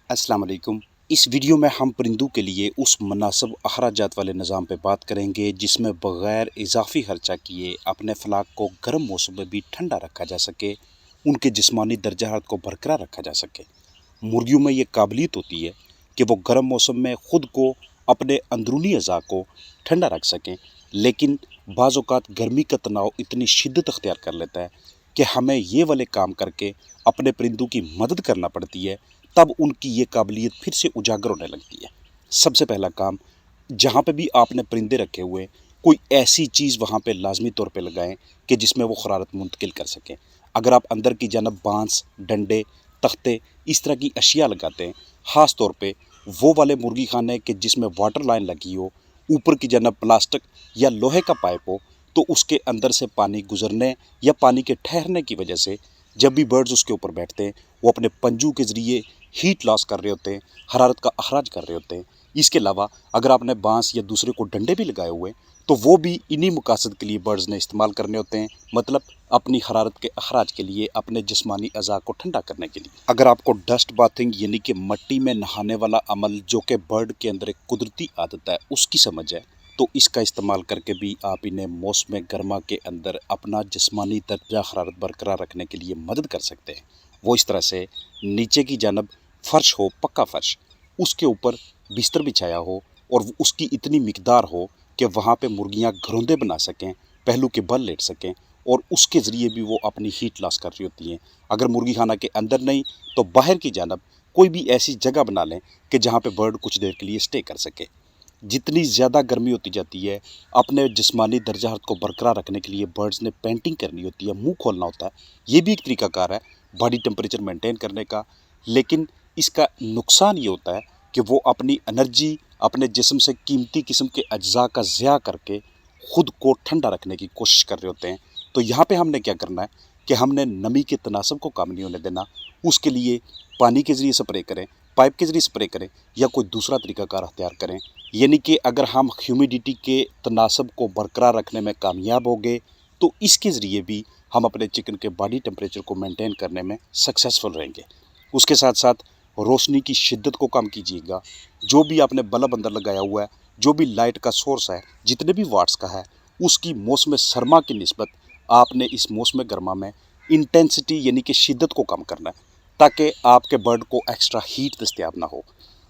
अस्सलाम वालेकुम। इस वीडियो में हम परिंदों के लिए उस मुनासिब अखराजात वाले निज़ाम पे बात करेंगे जिसमें बग़ैर इजाफ़ी खर्चा किए अपने फलाक को गर्म मौसम में भी ठंडा रखा जा सके, उनके जिस्मानी दर्जा हरारत को बरकरार रखा जा सके। मुर्गियों में ये काबिलियत होती है कि वो गर्म मौसम में ख़ुद को, अपने अंदरूनी अज़ा को ठंडा रख सकें, लेकिन बाज़ औक़ात गर्मी का तनाव इतनी शिद्दत अख्तियार कर लेता है कि हमें ये वाले काम करके अपने परिंदों की मदद करना पड़ती है। तब उनकी ये काबिलियत फिर से उजागर होने लगती है। सबसे पहला काम, जहाँ पे भी आपने परिंदे रखे हुए, कोई ऐसी चीज़ वहाँ पे लाजमी तौर पे लगाएं कि जिसमें वो हरारत मुंतकिल कर सकें। अगर आप अंदर की जानब बांस, डंडे, तख्ते, इस तरह की अशिया लगाते हैं, ख़ास तौर पे वो वाले मुर्गी खाने के जिसमें वाटर लाइन लगी हो, ऊपर की जानब प्लास्टिक या लोहे का पाइप हो, तो उसके अंदर से पानी गुजरने या पानी के ठहरने की वजह से जब भी बर्ड्स उसके ऊपर बैठते हैं, वो अपने पंजों के ज़रिए हीट लॉस कर रहे होते हैं, हरारत का अखराज कर रहे होते हैं। इसके अलावा अगर आपने बांस या दूसरे को डंडे भी लगाए हुए, तो वो भी इन्हीं मकासद के लिए बर्ड्स ने इस्तेमाल करने होते हैं, मतलब अपनी हरारत के अखराज के लिए, अपने जिस्मानी अज़ा को ठंडा करने के लिए। अगर आपको डस्ट बाथिंग यानी कि मट्टी में नहाने वाला अमल जो कि बर्ड के अंदर एक कुदरती आदत है उसकी समझ है, तो इसका इस्तेमाल करके भी आप इन्हें मौसम गर्मा के अंदर अपना जिस्मानी दर्जा हरारत बरकरार रखने के लिए मदद कर सकते हैं। वो इस तरह से नीचे की जानब फ़र्श हो, पक्का फ़र्श, उसके ऊपर बिस्तर बिछाया हो और उसकी इतनी मिकदार हो कि वहाँ पे मुर्गियाँ घरौंदे बना सकें, पहलू के बल लेट सकें और उसके ज़रिए भी वो अपनी हीट लॉस कर रही होती हैं। अगर मुर्गी खाना के अंदर नहीं तो बाहर की जानब कोई भी ऐसी जगह बना लें कि जहाँ पे बर्ड कुछ देर के लिए स्टे कर सके। जितनी ज़्यादा गर्मी होती जाती है, अपने जिस्मानी दर्जा हरारत को बरकरार रखने के लिए बर्ड्स ने पेंटिंग करनी होती है, मुंह खोलना होता है। ये भी एक तरीक़ाकार है बॉडी टेम्परेचर मेंटेन करने का, लेकिन इसका नुकसान ये होता है कि वो अपनी एनर्जी अपने जिस्म से कीमती किस्म के अज्जा का ज़िया करके ख़ुद को ठंडा रखने की कोशिश कर रहे होते हैं। तो यहाँ पे हमने क्या करना है कि हमने नमी के तनासब को कम नहीं होने देना। उसके लिए पानी के ज़रिए स्प्रे करें, पाइप के ज़रिए स्प्रे करें या कोई दूसरा तरीक़ाकार अख्तियार करें। यानी कि अगर हम ह्यूमिडिटी के तनासब को बरकरार रखने में कामयाब हो गए तो इसके ज़रिए भी हम अपने चिकन के बॉडी टेम्परेचर को मेंटेन करने में सक्सेसफुल रहेंगे। उसके साथ साथ रोशनी की शिद्दत को कम कीजिएगा। जो भी आपने बल्ब अंदर लगाया हुआ है, जो भी लाइट का सोर्स है, जितने भी वाट्स का है, उसकी मौसम सरमा की निस्बत आपने इस मौसम गर्मा में इंटेंसिटी यानी कि शिद्दत को कम करना है ताकि आपके बर्ड को एक्स्ट्रा हीट दस्तयाब ना हो।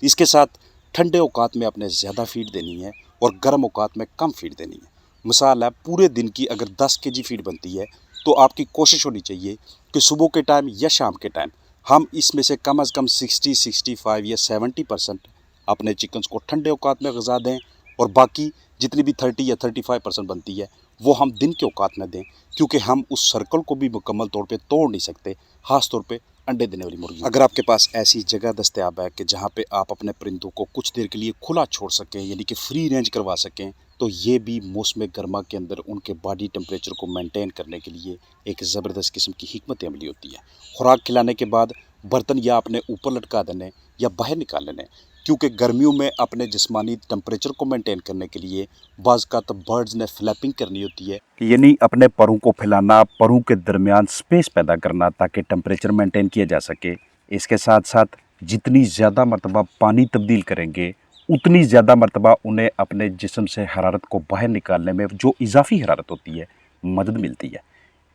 इसके साथ ठंडे औकात में आपने ज़्यादा फीड देनी है और गर्म औकात में कम फीड देनी है। मिसाल है, पूरे दिन की अगर 10 केजी फीड बनती है तो आपकी कोशिश होनी चाहिए कि सुबह के टाइम या शाम के टाइम हम इसमें से कम 60, 65 या 70% अपने चिकन्स को ठंडे औकात में ग़िज़ा दें और बाकी जितनी भी 30 या 35% बनती है वो हम दिन के औकात में दें, क्योंकि हम उस सर्कल को भी मुकम्मल तौर पे तोड़ नहीं सकते, ख़ास तौर पे अंडे देने वाली मुर्गी। अगर आपके पास ऐसी जगह दस्तयाब है कि जहाँ पे आप अपने परिंदों को कुछ देर के लिए खुला छोड़ सकें यानी कि फ्री रेंज करवा सकें, तो ये भी मौसम गर्मा के अंदर उनके बॉडी टेम्परेचर को मेंटेन करने के लिए एक ज़बरदस्त किस्म की हिकमत अमली होती है। खुराक खिलाने के बाद बर्तन या अपने ऊपर लटका देने या बाहर निकाल लेने, क्योंकि गर्मियों में अपने जिस्मानी टेम्परेचर को मेंटेन करने के लिए बाज़ का तो बर्ड्स ने फ्लैपिंग करनी होती है, यानी अपने परों को फैलाना, परों के दरमियान स्पेस पैदा करना ताकि टेम्परेचर मेंटेन किया जा सके। इसके साथ साथ जितनी ज़्यादा मरतबा पानी तब्दील करेंगे उतनी ज़्यादा मरतबा उन्हें अपने जिस्म से हरारत को बाहर निकालने में जो इजाफी हरारत होती है मदद मिलती है।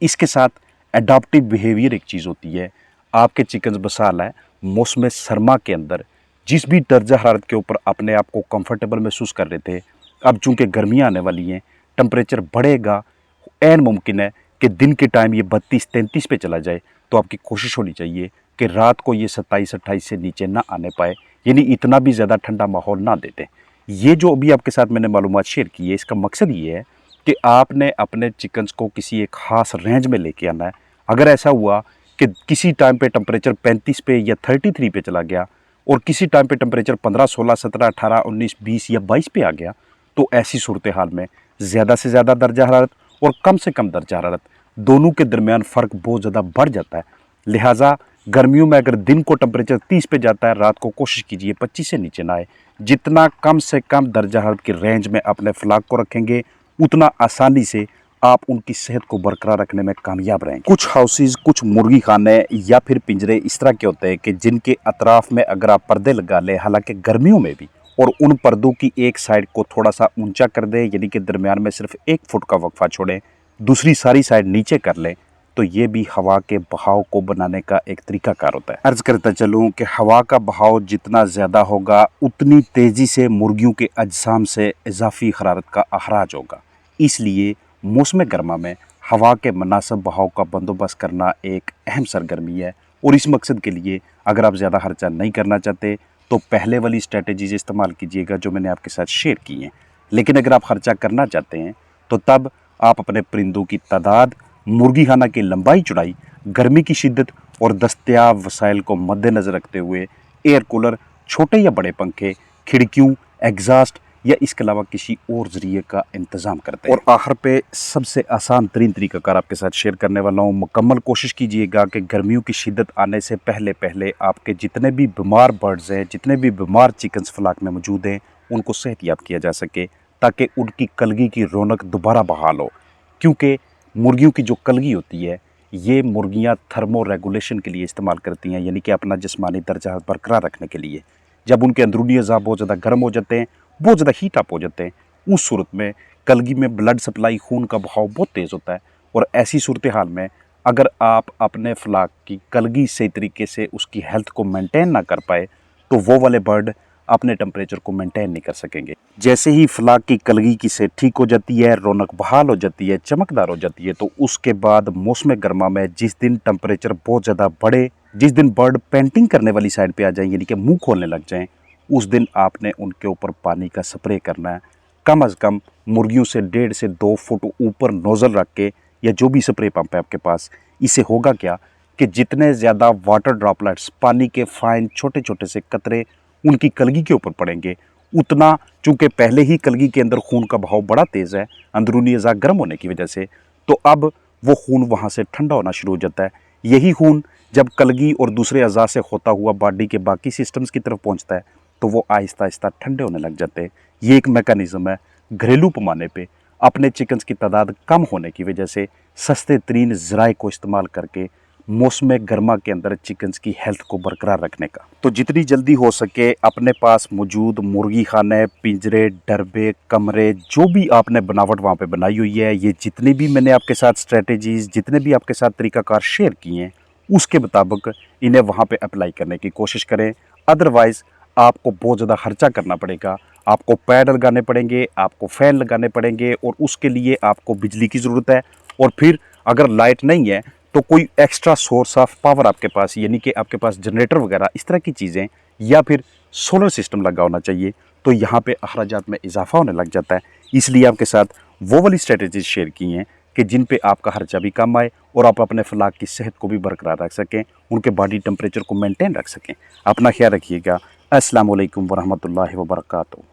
इसके साथ एडाप्टिव बिहेवियर एक चीज़ होती है। आपके चिकन्स बसाल है मौसम सरमा के अंदर जिस भी दर्जा हरारत के ऊपर अपने आप को कंफर्टेबल महसूस कर रहे थे, अब चूँकि गर्मियाँ आने वाली हैं, टेम्परेचर बढ़ेगा, ऐन मुमकिन है कि दिन के टाइम ये 32-33 पे चला जाए, तो आपकी कोशिश होनी चाहिए कि रात को ये 27-28 से नीचे ना आने पाए, यानी इतना भी ज़्यादा ठंडा माहौल ना देते। ये जो अभी आपके साथ मैंने मालूमात शेयर की है, इसका मकसद ये है कि आपने अपने चिकन्स को किसी एक ख़ास रेंज में लेके आना है। अगर ऐसा हुआ कि किसी टाइम पे टेम्परेचर 35 पे या 33 पे चला गया और किसी टाइम पे टेम्परेचर 15, 16, 17, 18, 19, 20 या 22 पे आ गया, तो ऐसी सूरत हाल में ज़्यादा से ज़्यादा दर्जा हरारत और कम से कम दर्जा हरारत दोनों के दरमियान फ़र्क बहुत ज़्यादा बढ़ जाता है। लिहाजा गर्मियों में अगर दिन को टेम्परेचर 30 पे जाता है, रात को कोशिश कीजिए 25 से नीचे ना आए। जितना कम से कम दर्जा हरारत की रेंज में अपने फ्लाक को रखेंगे, उतना आसानी से आप उनकी सेहत को बरकरार रखने में कामयाब रहें। कुछ हाउसेज, कुछ मुर्गी खाने या फिर पिंजरे इस तरह के होते हैं कि जिनके अतराफ में अगर आप पर्दे लगा लें, हालांकि गर्मियों में भी, और उन पर्दों की एक साइड को थोड़ा सा ऊंचा कर दें, यानी कि दरमियान में सिर्फ 1 फुट का वक्फा छोड़ें, दूसरी सारी साइड नीचे कर लें, तो ये भी हवा के बहाव को बनाने का एक तरीकाकार होता है। अर्ज करता चलूँ कि हवा का बहाव जितना ज़्यादा होगा उतनी तेज़ी से मुर्गियों के अजसाम से इजाफी हरारत का अखराज होगा। इसलिए मौसम गर्मा में हवा के मुनासिब बहाव का बंदोबस्त करना एक अहम सरगर्मी है, और इस मकसद के लिए अगर आप ज़्यादा खर्चा नहीं करना चाहते तो पहले वाली स्ट्रेटजीज इस्तेमाल कीजिएगा जो मैंने आपके साथ शेयर की हैं। लेकिन अगर आप खर्चा करना चाहते हैं तो तब आप अपने परिंदों की तादाद, मुर्गी खाना की लंबाई चौड़ाई, गर्मी की शिद्दत और दस्तयाब वसाइल को मद्देनज़र रखते हुए एयर कूलर, छोटे या बड़े पंखे, खिड़कियों, एग्जास्ट या इसके अलावा किसी और ज़रिए का इंतज़ाम करते हैं। और आखिर पे सबसे आसान तरीन तरीक़ाकार आपके साथ शेयर करने वाला हूँ। मुकम्मल कोशिश कीजिएगा कि गर्मियों की शिद्दत आने से पहले पहले आपके जितने भी बीमार बर्ड्स हैं, जितने भी बीमार चिकन्स फ्लाक में मौजूद हैं, उनको सेहतयाब किया जा सके ताकि उनकी कलगी की रौनक दोबारा बहाल हो। क्योंकि मुर्गियों की जो कलगी होती है, ये मुर्गियाँ थर्मो रेगुलेशन के लिए इस्तेमाल करती हैं, यानी कि अपना जिस्मानी दर्जा बरकरार रखने के लिए। जब उनके अंदरूनी अज़ा बहुत ज़्यादा गर्म हो जाते हैं, बहुत ज़्यादा हीट अप हो जाते हैं, उस सूरत में कलगी में ब्लड सप्लाई, खून का बहाव बहुत तेज़ होता है। और ऐसी सूरत हाल में अगर आप अपने फ्लाक की कलगी सही तरीके से उसकी हेल्थ को मेंटेन ना कर पाए तो वो वाले बर्ड अपने टेम्परेचर को मेंटेन नहीं कर सकेंगे। जैसे ही फ्लाक की कलगी की से ठीक हो जाती है, रौनक बहाल हो जाती है, चमकदार हो जाती है, तो उसके बाद मौसम गर्मा में जिस दिन टेम्परेचर बहुत ज़्यादा बढ़े, जिस दिन बर्ड पेंटिंग करने वाली साइड पे आ जाए, यानी कि मुंह खोलने लग जाएं, उस दिन आपने उनके ऊपर पानी का स्प्रे करना है। कम अज़ कम मुर्गियों से 1.5 से 2 फुट ऊपर नोज़ल रख के, या जो भी स्प्रे पंप है आपके पास, इससे होगा क्या कि जितने ज़्यादा वाटर ड्रॉपलेट्स, पानी के फाइन छोटे छोटे से कतरे उनकी कलगी के ऊपर पड़ेंगे, उतना, चूँकि पहले ही कलगी के अंदर खून का बहाव बड़ा तेज़ है अंदरूनी अज़ा गर्म होने की वजह से, तो अब वो खून वहाँ से ठंडा होना शुरू हो जाता है। यही खून जब कलगी और दूसरे अज़ा से होता हुआ बॉडी के बाकी सिस्टम्स की तरफ पहुँचता है तो वो आहिस्ता आहिस्ता ठंडे होने लग जाते हैं। ये एक मैकेनिज़्म है। घरेलू पैमाने पे अपने चिकन्स की तादाद कम होने की वजह से सस्ते तरीन ज़राए को इस्तेमाल करके मौसम गर्मा के अंदर चिकन्स की हेल्थ को बरकरार रखने का। तो जितनी जल्दी हो सके अपने पास मौजूद मुर्गी खाने, पिंजरे, डरबे, कमरे, जो भी आपने बनावट वहाँ पे बनाई हुई है, ये जितनी भी मैंने आपके साथ स्ट्रेटजीज़, जितने भी आपके साथ तरीक़ाकार शेयर किए हैं, उसके मुताबिक इन्हें वहाँ पे अप्लाई करने की कोशिश करें। अदरवाइज़ आपको बहुत ज़्यादा खर्चा करना पड़ेगा, आपको पैड लगाने पड़ेंगे, आपको फ़ैन लगाने पड़ेंगे, और उसके लिए आपको बिजली की ज़रूरत है। और फिर अगर लाइट नहीं है तो कोई एक्स्ट्रा सोर्स ऑफ पावर आपके पास, यानी कि आपके पास जनरेटर वगैरह इस तरह की चीज़ें, या फिर सोलर सिस्टम लगा होना चाहिए। तो यहाँ पे अखराजात में इजाफा होने लग जाता है। इसलिए आपके साथ वो वाली स्ट्रेटजीज शेयर की हैं कि जिन पे आपका खर्चा भी कम आए और आप अपने फ्लाक की सेहत को भी बरकरार रख सकें, उनके बॉडी टेम्परेचर को मेंटेन रख सकें। अपना ख्याल रखिएगा। अस्सलाम वालेकुम वरहमतुल्लाहि वबरकातुहू।